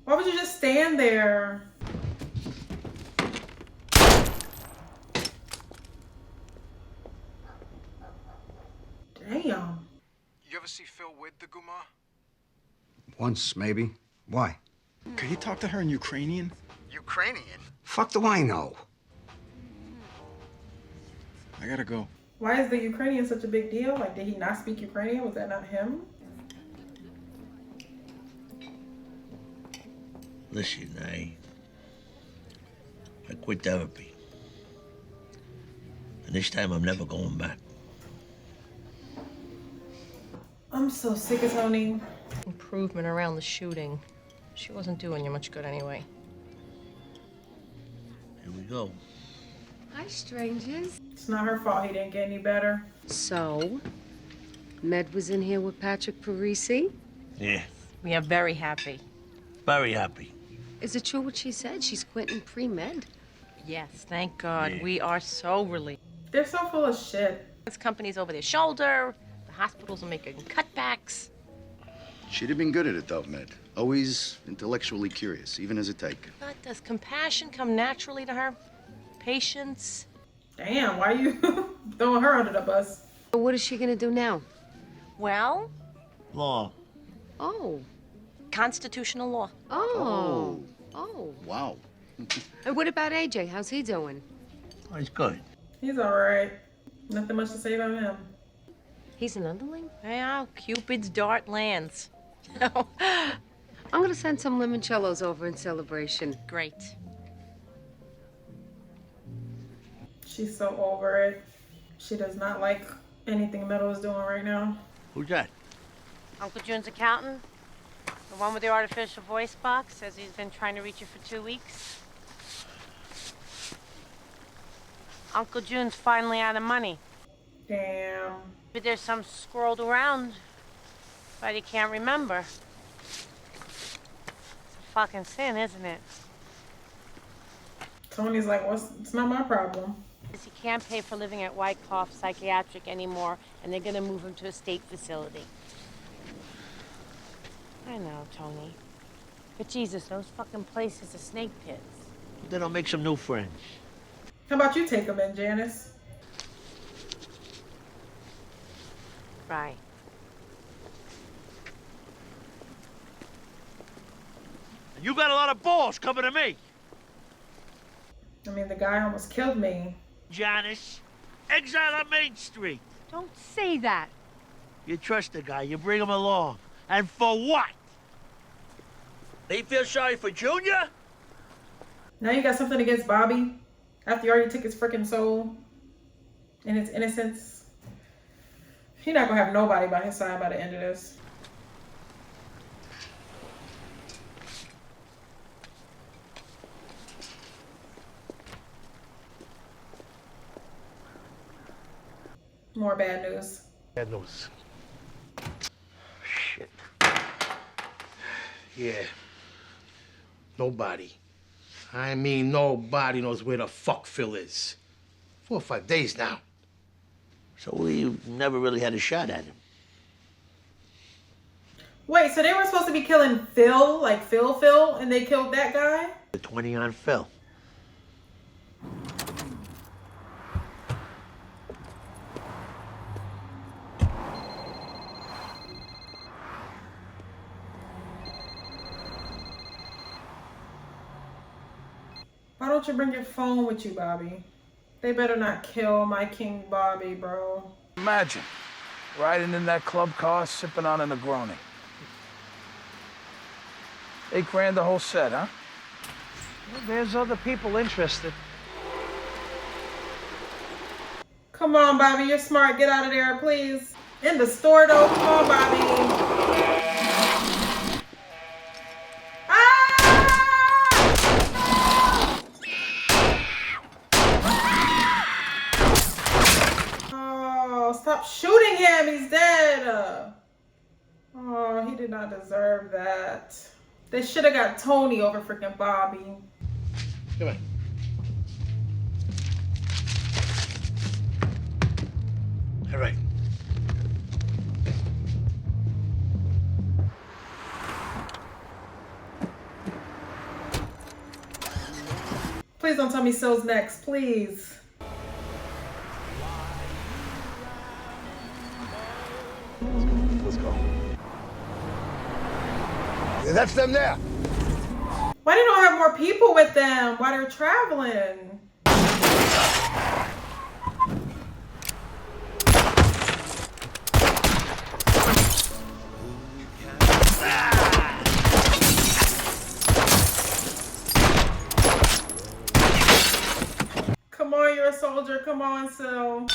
Why would you just stand there? Damn. You ever see Phil with the Guma? Once, maybe. Why? Could you talk to her in Ukrainian? Ukrainian? Fuck do I know? I gotta go. Why is the Ukrainian such a big deal? Like, did he not speak Ukrainian? Was that not him? Listen, I quit therapy. And this time I'm never going back. I'm so sick of Tony. Improvement around the shooting. She wasn't doing you much good anyway. Here we go. Hi, strangers. It's not her fault he didn't get any better. So, Med was in here with Patrick Parisi? Yeah, We are very happy. very happy. Is it true what she said? She's quitting pre-med? Yes, thank God. Yeah. We are so relieved. They're so full of shit. This company's over their shoulder. The hospitals are making cutbacks. She'd have been good at it, though, Med. Always intellectually curious, even as a tyke. But does compassion come naturally to her? patience. Damn, why are you throwing her under the bus? What is she gonna do now? Well, Law. Oh. constitutional law. Oh. Wow. And what about AJ? How's he doing? Oh, he's good. He's alright. Nothing much to say about him. He's an underling? Yeah, Cupid's dart lands. I'm gonna send some limoncellos over in celebration. Great. She's so over it. She does not like anything Meadow is doing right now. Who's that? Uncle June's accountant, the one with the artificial voice box, says he's been trying to reach you for 2 weeks. Uncle June's finally out of money. Damn. But there's some scrolled around, but he can't remember. It's a fucking sin, isn't it? Tony's like, it's not my problem. He can't pay for living at Wyckoff Psychiatric anymore, and they're gonna move him to a state facility. I know, Tony. But Jesus, those fucking places are snake pits. Then I'll make some new friends. How about you take him in, Janice? Right. You got a lot of balls coming to me. I mean, the guy almost killed me. Janice, exile on Main Street. Don't say that. You trust the guy, you bring him along. And for what? They feel sorry for Junior? Now you got something against Bobby? After you already took his freaking soul and his innocence? He's not gonna have nobody by his side by the end of this. More bad news. Bad news. Shit. Yeah. Nobody. I mean, nobody knows where the fuck Phil is. 4 or 5 days now. So we never really had a shot at him. Wait, so they were supposed to be killing Phil, like Phil, and they killed that guy? The 20 on Phil. Why don't you bring your phone with you, Bobby? They better not kill my King Bobby, bro. Imagine riding in that club car, sipping on a Negroni. $8 grand the whole set, huh? Well, there's other people interested. Come on, Bobby, you're smart. Get out of there, please. In the store, though. Come on, Bobby. Stop shooting him. He's dead. Oh, he did not deserve that. They should have got Tony over freaking Bobby. Come on. All right. Please don't tell me Sil's next, please. Let's go. Yeah, that's them there. Why they don't have more people with them while they're traveling? Come on, you're a soldier. Come on, Sil.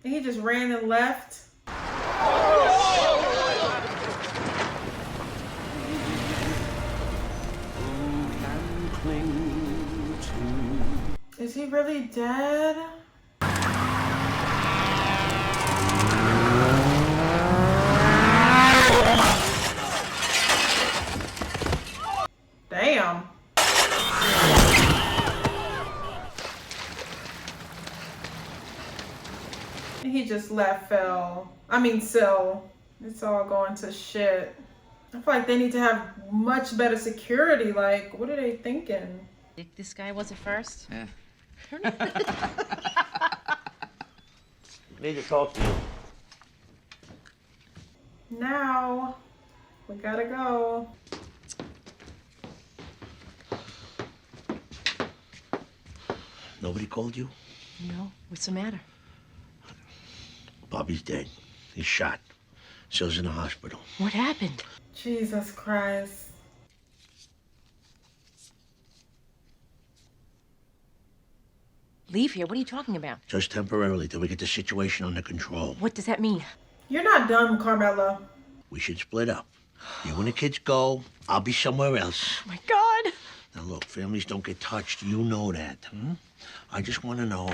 And he just ran and left. Is he really dead? Damn. And he just left Sil. It's all going to shit. I feel like they need to have much better security. Like, what are they thinking? This guy was it first? Yeah. Need to talk to you. Now, we gotta go. Nobody called you? No. What's the matter? Bobby's dead. He's shot. Sil's in the hospital. What happened? Jesus Christ. Leave here? What are you talking about? Just temporarily till we get the situation under control. What does that mean? You're not done, Carmela. We should split up. You and the kids go. I'll be somewhere else. Oh my God. Now look, families don't get touched. You know that. I just want to know.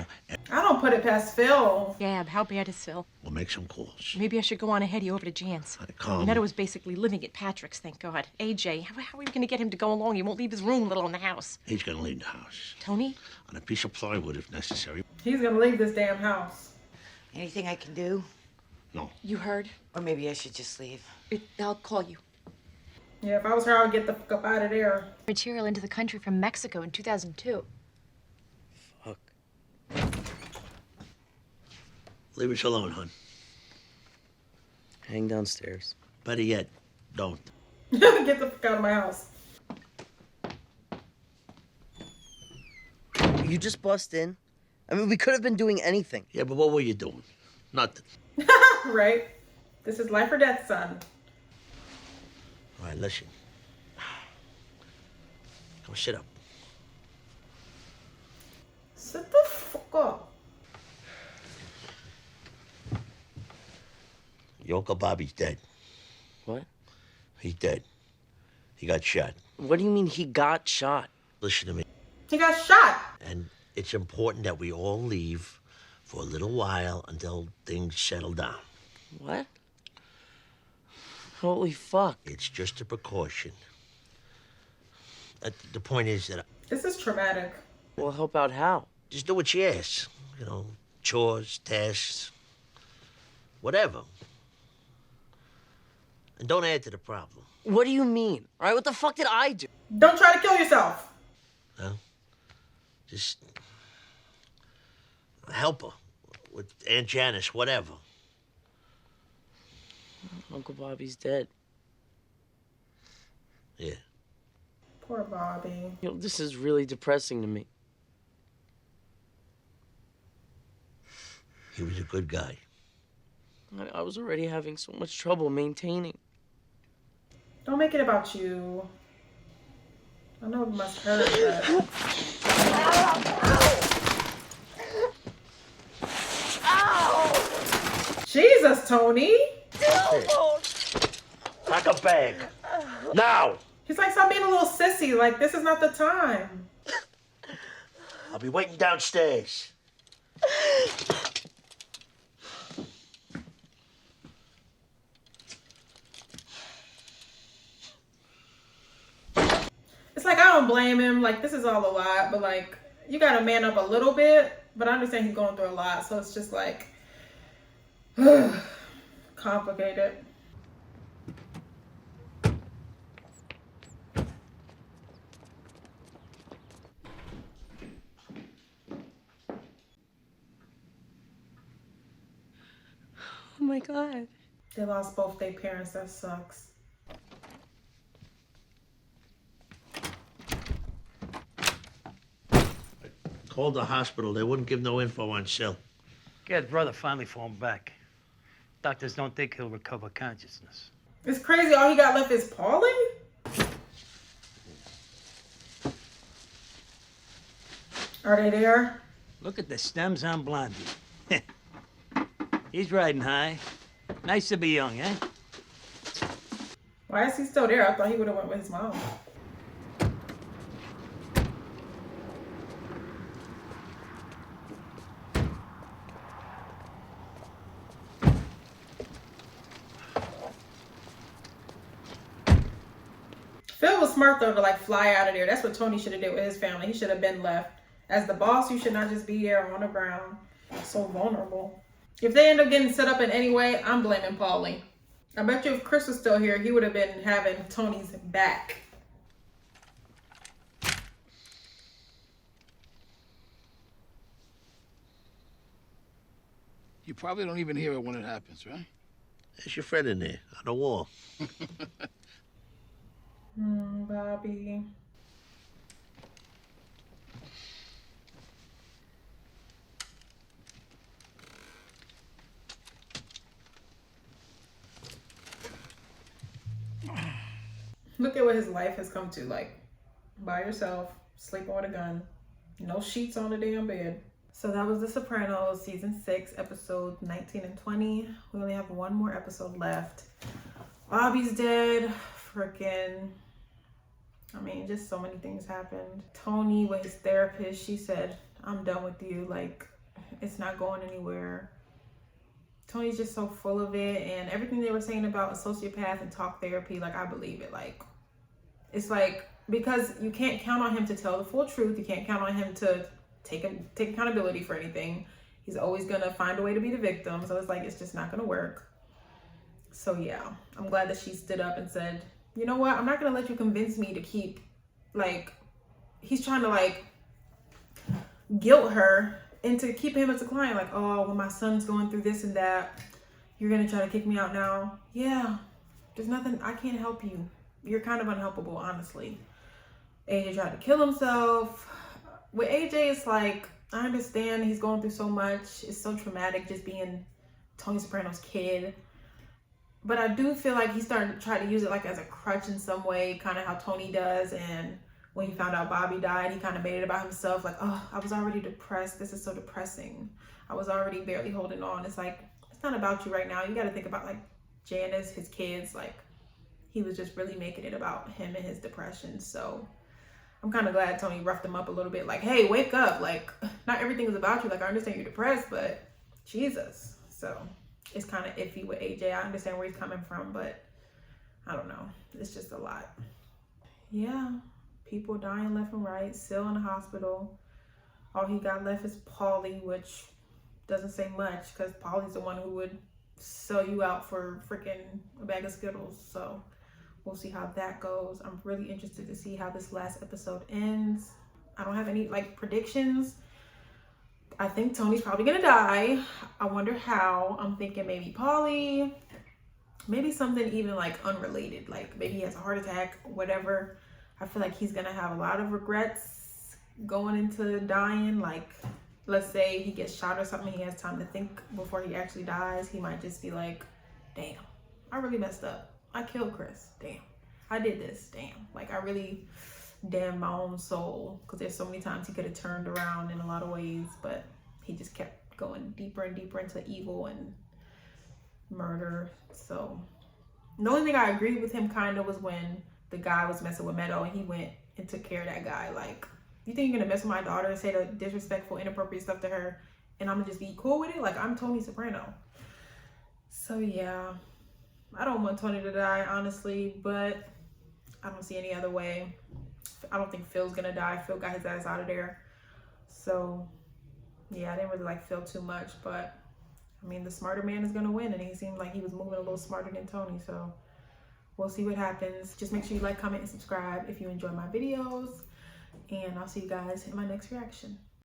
I don't put it past Phil. Gab, how bad is Phil? We'll make some calls. Maybe I should go on ahead of you over to Jan's. Calm. Netta was basically living at Patrick's, thank God. AJ, how are we going to get him to go along? He won't leave his room, let alone the house. He's going to leave the house. Tony? On a piece of plywood if necessary. He's gonna leave this damn house. Anything I can do? No. You heard? Or maybe I should just leave. I'll call you. Yeah, if I was her, I would get the fuck up out of there. Material into the country from Mexico in 2002. Fuck. Leave us alone, hon. Hang downstairs. Better yet, don't. Get the fuck out of my house. You just bust in. I mean, we could have been doing anything. Yeah, but what were you doing? Nothing. Right? This is life or death, son. All right, listen. Come sit up. Sit the fuck up. Your Uncle Bobby's dead. What? He's dead. He got shot. What do you mean he got shot? Listen to me. He got shot. And it's important that we all leave for a little while until things settle down. What? Holy fuck. It's just a precaution. The point is that... This is traumatic. Well, help out how? Just do what she asks. You know, chores, tasks, whatever. And don't add to the problem. What do you mean? All right, what the fuck did I do? Don't try to kill yourself. No? Just help her with Aunt Janice, whatever. Uncle Bobby's dead. Yeah. Poor Bobby. You know, this is really depressing to me. He was a good guy. I was already having so much trouble maintaining. Don't make it about you. I know it must hurt, but... Jesus, Tony! Pack a bag. Now! He's like, stop being a little sissy. Like, this is not the time. I'll be waiting downstairs. It's like, I don't blame him. Like, this is all a lot, but like, you gotta man up a little bit. But I understand he's going through a lot, so it's just like, complicated. Oh my God. They lost both their parents. That sucks. Called the hospital. They wouldn't give no info on Sil. Gad's brother finally phoned back. Doctors don't think he'll recover consciousness. It's crazy. All he got left is Paulie? Are they there? Look at the stems on Blondie. He's riding high. Nice to be young, eh? Why is he still there? I thought he would have went with his mom. Phil was smart though to like fly out of there. That's what Tony should have did with his family. He should have been left. As the boss, you should not just be there on the ground. So vulnerable. If they end up getting set up in any way, I'm blaming Paulie. I bet you if Chris was still here, he would have been having Tony's back. You probably don't even hear it when it happens, right? There's your friend in there on the wall. Bobby. Look at what his life has come to. Like, by yourself, sleeping with a gun, no sheets on the damn bed. So that was The Sopranos, season 6, episodes 19 and 20. We only have one more episode left. Bobby's dead. Freaking, I mean, just so many things happened. Tony, with his therapist, she said, I'm done with you. Like, it's not going anywhere. Tony's just so full of it, and everything they were saying about a sociopath and talk therapy, like, I believe it. Like, it's like, because you can't count on him to tell the full truth. You can't count on him to take accountability for anything. He's always gonna find a way to be the victim. So it's like, it's just not gonna work. So yeah, I'm glad that she stood up and said, you know what? I'm not gonna let you convince me to keep, like, he's trying to like guilt her into keeping him as a client. Like, oh, when my son's going through this and that, you're gonna try to kick me out now. Yeah, there's nothing, I can't help you. You're kind of unhelpable, honestly. AJ tried to kill himself. With AJ, it's like, I understand he's going through so much. It's so traumatic just being Tony Soprano's kid. But I do feel like he's starting to try to use it like as a crutch in some way, kind of how Tony does. And when he found out Bobby died, he kind of made it about himself. Like, oh, I was already depressed. This is so depressing. I was already barely holding on. It's like, it's not about you right now. You got to think about like Janice, his kids. Like, he was just really making it about him and his depression. So I'm kind of glad Tony roughed him up a little bit. Like, hey, wake up. Like, not everything is about you. Like, I understand you're depressed, but Jesus. So it's kind of iffy with AJ. I understand where he's coming from, but I don't know. It's just a lot. Yeah. People dying left and right. Still in the hospital. All he got left is Paulie, which doesn't say much because Paulie's the one who would sell you out for freaking a bag of Skittles. So we'll see how that goes. I'm really interested to see how this last episode ends. I don't have any like predictions. I think Tony's probably gonna die. I wonder how. I'm thinking maybe Paulie, maybe something even like unrelated. Like maybe he has a heart attack, whatever. I feel like he's gonna have a lot of regrets going into dying. Like, let's say he gets shot or something, he has time to think before he actually dies. He might just be like, damn, I really messed up. I killed Chris. Damn. I did this. Damn. Like, I really damned my own soul. Because there's so many times he could have turned around in a lot of ways. But he just kept going deeper and deeper into evil and murder. So, the only thing I agreed with him kind of was when the guy was messing with Meadow and he went and took care of that guy. Like, you think you're going to mess with my daughter and say the disrespectful, inappropriate stuff to her and I'm going to just be cool with it? Like, I'm Tony Soprano. So, yeah. I don't want Tony to die, honestly, but I don't see any other way. I don't think Phil's gonna die. Phil got his ass out of there. So, yeah, I didn't really like Phil too much, but I mean, the smarter man is gonna win, and he seemed like he was moving a little smarter than Tony, so we'll see what happens. Just make sure you like, comment, and subscribe if you enjoy my videos, and I'll see you guys in my next reaction.